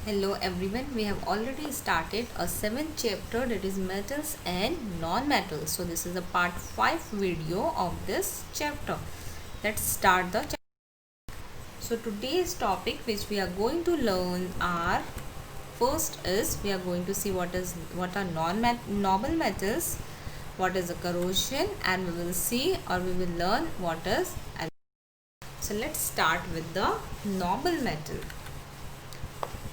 Hello everyone, we have already started a 7th chapter, that is metals and non-metals. So this is a part 5 video of this chapter. Let's start the chapter. So today's topic which we are going to learn are, first is we are going to see what are noble metals, what is a corrosion, and we will see or we will learn what is alloy. So let's start with the noble metal.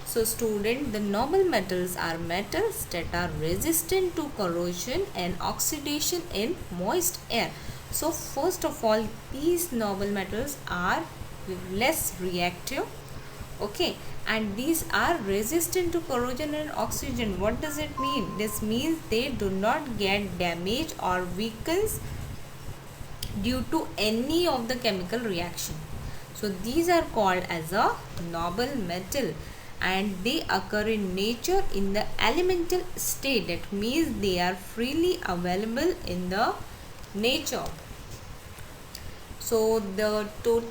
So student, the noble metals are metals that are resistant to corrosion and oxidation in moist air. So first of all, these noble metals are less reactive, okay, and these are resistant to corrosion and oxygen. What does it mean? This means they do not get damaged or weakens due to any of the chemical reaction. So these are called as a noble metal, and they occur in nature in the elemental state. That means they are freely available in the nature. So the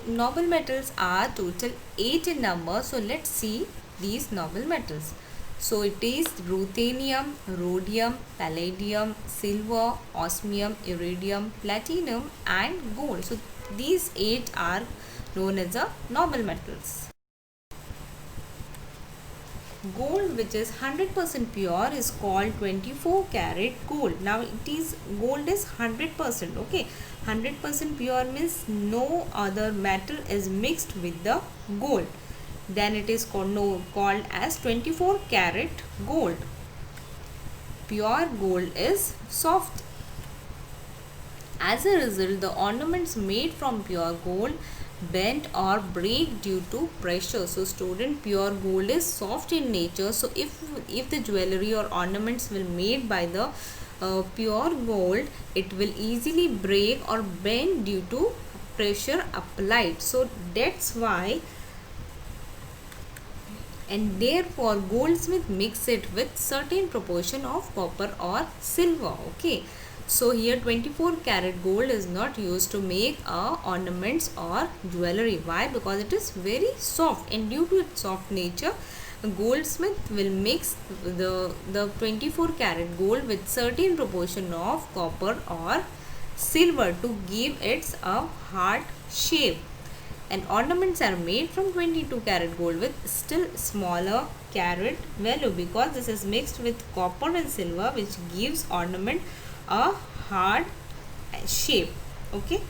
noble metals are total 8 in number. So let's see these noble metals. So it is ruthenium, rhodium, palladium, silver, osmium, iridium, platinum and gold. So these 8 are known as the noble metals. Gold, which is 100% pure, is called 24 karat gold. Now gold is 100%, okay. 100% pure means no other metal is mixed with the gold. Then it is called as 24 karat gold. Pure gold is soft. As a result, the ornaments made from pure gold bend or break due to pressure. So student, pure gold is soft in nature. So if the jewelry or ornaments will made by the pure gold, it will easily break or bend due to pressure applied. So that's why, and therefore goldsmith mix it with certain proportion of copper or silver, okay. So here 24 karat gold is not used to make ornaments or jewelry. Why? Because it is very soft, and due to its soft nature, a goldsmith will mix the 24 karat gold with certain proportion of copper or silver to give it a hard shape. And ornaments are made from 22 karat gold with still smaller carat value, because this is mixed with copper and silver, which gives ornament a hard shape, okay.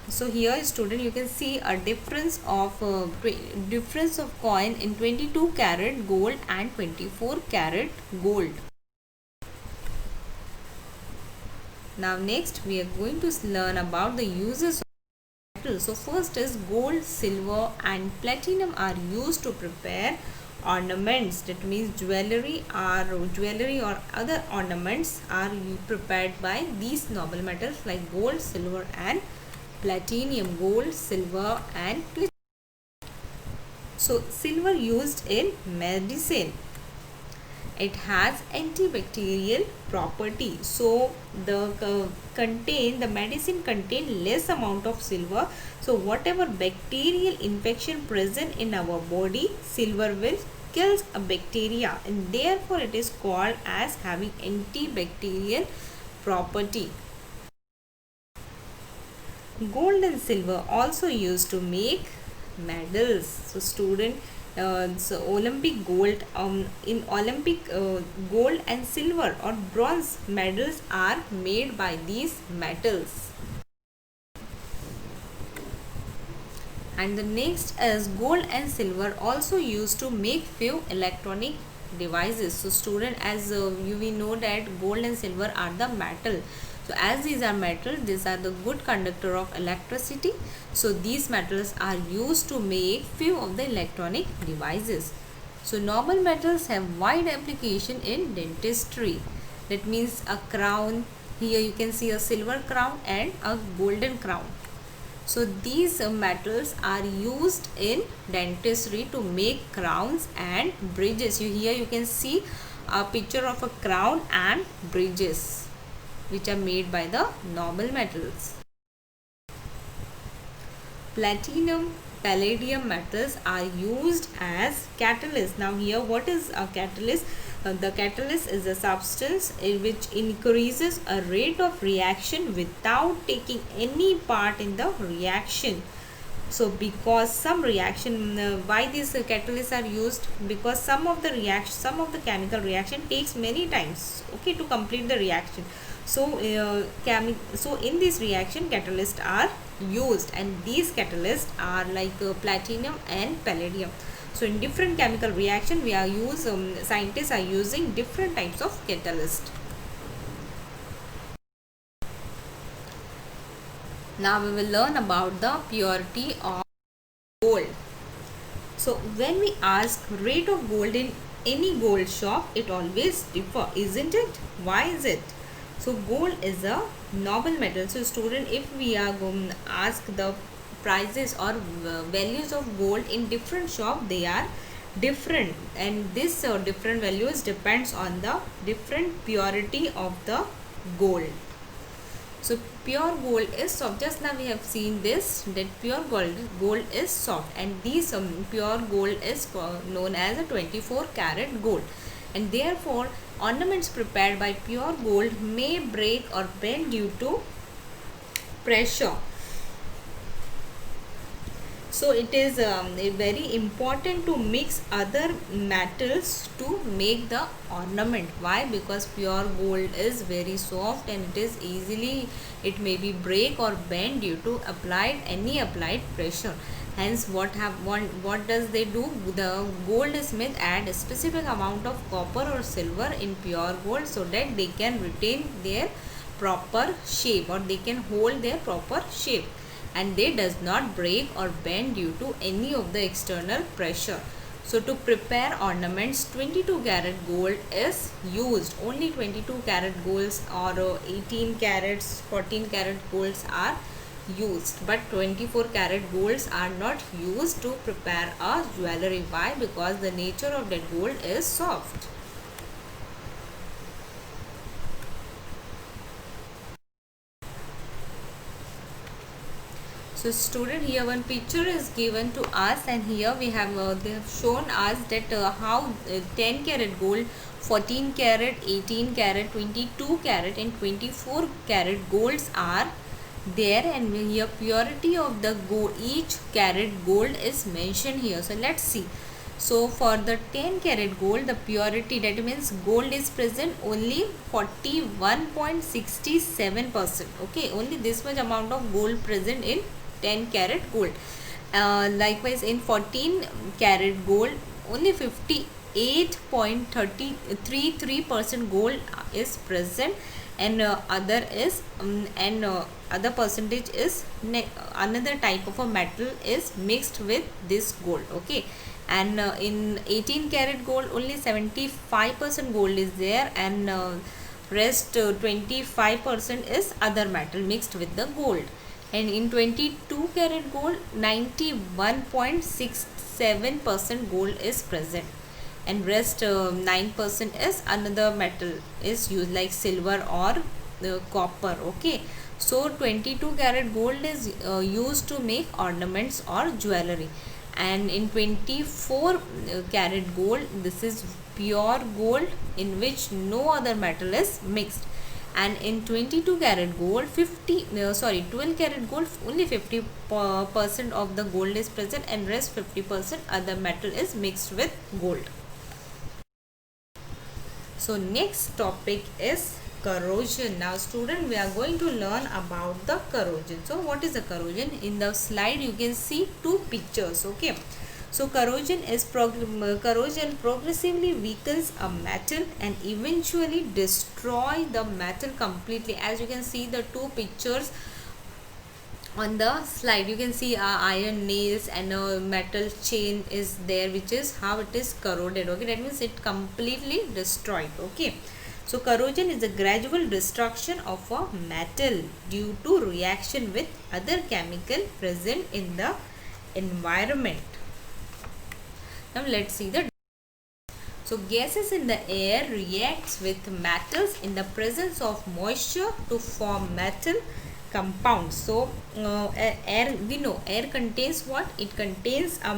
So here student, you can see a difference of coin in 22 karat gold and 24 karat gold. Now next we are going to learn about the uses of metal. So first is gold, silver and platinum are used to prepare ornaments. That means jewelry or other ornaments are prepared by these noble metals like gold, silver and platinum. Gold, silver and platinum. So silver used in medicine. It has antibacterial property. So the medicine contain less amount of silver. So whatever bacterial infection present in our body, silver will kills a bacteria, and therefore it is called as having antibacterial property. Gold and silver also used to make medals. So student, so Olympic gold, in Olympic gold and silver or bronze medals are made by these metals. And the next is gold and silver also used to make few electronic devices. So student, as we know that gold and silver are the metal. So as these are metal, these are the good conductor of electricity. So these metals are used to make few of the electronic devices. So noble metals have wide application in dentistry. That means a crown. Here you can see a silver crown and a golden crown. So these metals are used in dentistry to make crowns and bridges. Here you can see a picture of a crown and bridges. which are made by the normal metals. Platinum, palladium metals are used as catalyst. Now here, what is a catalyst? The catalyst is a substance which increases a rate of reaction without taking any part in the reaction. So because some reaction, why these catalysts are used? Because some of the chemical reaction takes many times, okay, to complete the reaction. So so in this reaction, catalysts are used, and these catalysts are like platinum and palladium. So in different chemical reaction, scientists are using different types of catalyst. Now we will learn about the purity of gold. So when we ask rate of gold in any gold shop, it always differ, isn't it? Why is it? So gold is a noble metal. So student, if we are going to ask the prices or values of gold in different shop, they are different, and this different values depends on the different purity of the gold. So pure gold is soft. Just now we have seen this, that pure gold is soft, and these pure gold is known as a 24 karat gold, and therefore ornaments prepared by pure gold may break or bend due to pressure. So it is very important to mix other metals to make the ornament. Why? Because pure gold is very soft, and it may be break or bend due to applied pressure. Hence what does they do? The goldsmith add a specific amount of copper or silver in pure gold so that they can retain their proper shape, or they can hold their proper shape, and they does not break or bend due to any of the external pressure. So to prepare ornaments, 22 karat gold is used. Only 22 karat golds or 18 carats, 14 karat golds are used, but 24 karat golds are not used to prepare a jewelry. Why? Because the nature of that gold is soft. So student, here one picture is given to us, and here we have they have shown us that how 10 karat gold, 14 karat, 18 karat, 22 karat and 24 karat golds are there, and here purity of the gold, each karat gold is mentioned here. So let's see. So for the 10 karat gold, the purity, that means gold is present only 41.67%. okay, only this much amount of gold present in 10 karat gold. Likewise in 14 karat gold, only 58.33% gold is present, and other percentage is another type of a metal is mixed with this gold. Okay, and in 18 karat gold, only 75% gold is there, and rest 25% is other metal mixed with the gold. And in 22 karat gold, 91.67% gold is present, and rest 9% is another metal is used, like silver or copper. Okay, so 22 karat gold is used to make ornaments or jewelry, and in 24 karat gold, this is pure gold in which no other metal is mixed. And in 22 karat gold, 12 karat gold, only 50% of the gold is present, and rest 50% other metal is mixed with gold. So next topic is corrosion. Now student, we are going to learn about the corrosion. So what is the corrosion? In the slide you can see two pictures. Okay, so corrosion progressively weakens a metal and eventually destroy the metal completely. As you can see the two pictures on the slide, you can see iron nails and a metal chain is there, which is how it is corroded. Okay, that means it completely destroyed. Okay, so corrosion is a gradual destruction of a metal due to reaction with other chemical present in the environment. Now let's see the So gases in the air reacts with metals in the presence of moisture to form metal compounds. So air, we know air contains what? It contains a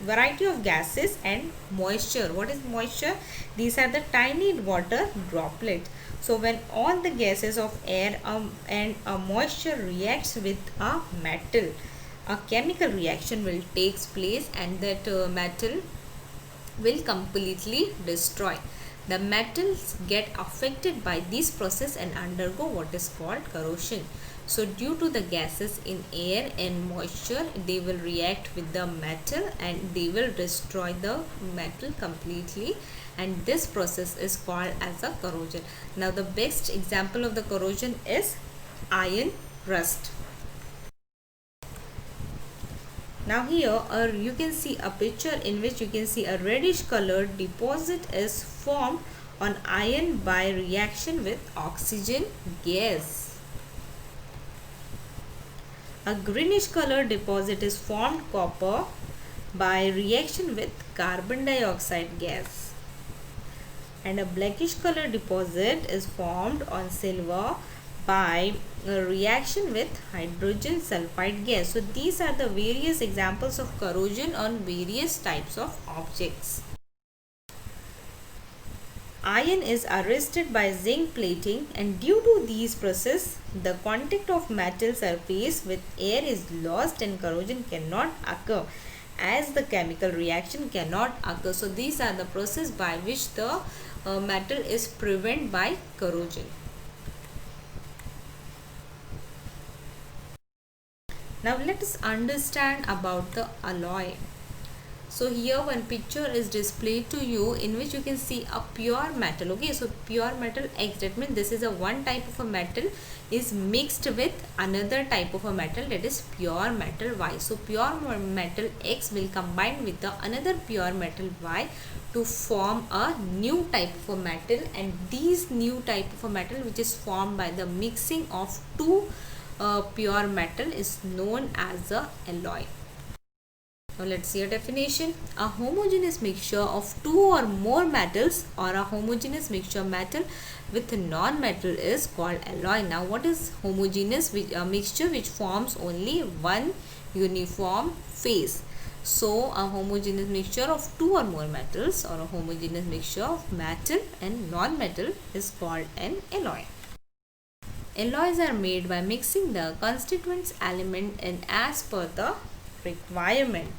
variety of gases and moisture. What is moisture? These are the tiny water droplets. So when all the gases of air and moisture reacts with a metal, a chemical reaction will takes place, and that metal will completely destroy. The metals get affected by this process and undergo what is called corrosion. So due to the gases in air and moisture, they will react with the metal and they will destroy the metal completely, and this process is called as a corrosion. Now the best example of the corrosion is iron rust. Now here you can see a picture in which you can see a reddish colored deposit is formed on iron by reaction with oxygen gas. A greenish colored deposit is formed copper by reaction with carbon dioxide gas. And a blackish colored deposit is formed on silver by a reaction with hydrogen sulfide gas. So these are the various examples of corrosion on various types of objects. Iron is arrested by zinc plating, and due to these processes, the contact of metal surface with air is lost and corrosion cannot occur, as the chemical reaction cannot occur. So these are the process by which the metal is prevented by corrosion. Now let us understand about the alloy. So here one picture is displayed to you in which you can see a pure metal. Okay, so pure metal X, that means this is a one type of a metal is mixed with another type of a metal, that is pure metal Y. So pure metal X will combine with the another pure metal Y to form a new type of a metal, and these new type of a metal which is formed by the mixing of two pure metal is known as a alloy. Now let's see a definition. A homogeneous mixture of two or more metals or a homogeneous mixture of metal with non-metal is called alloy. Now what is homogeneous? A mixture which forms only one uniform phase. So a homogeneous mixture of two or more metals or a homogeneous mixture of metal and non-metal is called an alloy. Alloys are made by mixing the constituent element and as per the requirement.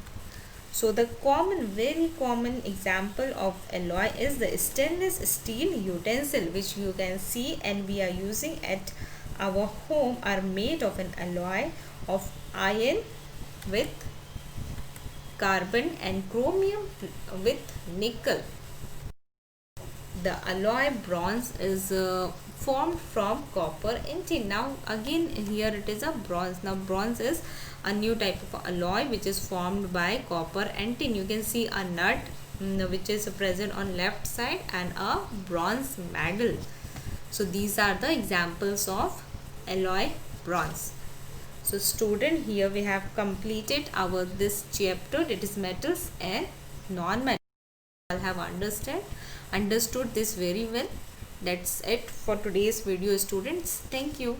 So the very common example of alloy is the stainless steel utensil, which you can see and we are using at our home, are made of an alloy of iron with carbon and chromium with nickel. The alloy bronze is formed from copper and tin. Now again here it is a bronze. Now bronze is a new type of alloy which is formed by copper and tin. You can see a nut which is present on left side and a bronze medal. So these are the examples of alloy bronze. So student, here we have completed our this chapter, that is metals and non-metals. You all have understood this very well. That's it for today's video, students. Thank you.